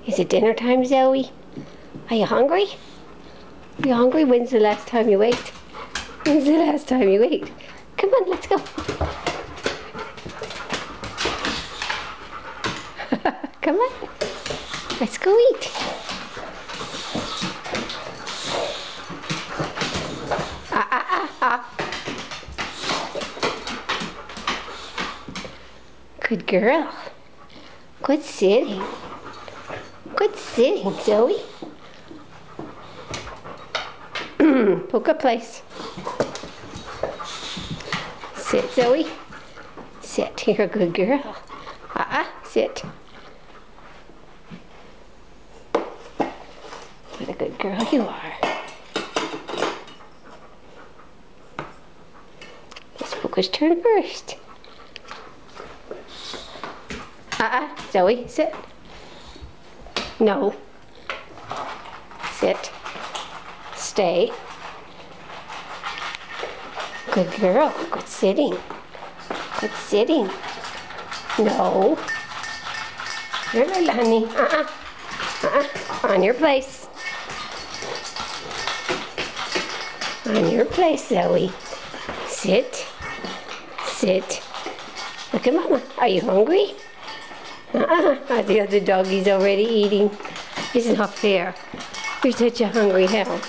Is it dinner time, Zoe? Are you hungry? Are you hungry? When's the last time you ate? When's the last time you ate? Come on, let's go. Come on. Let's go eat. Good girl. Good sitting. Good sitting, Zoe. Puka place. Sit, Zoe. Sit. You're a good girl. Sit. What a good girl you are. It's Puka's turn first. Zoe, sit. No. Sit. Stay. Good girl. Good sitting. Good sitting. No. You're little honey. On your place. On your place, Zoe. Sit. Sit. Look at Mama. Are you hungry? The other doggy's already eating. It's not fair. You're such a hungry hound.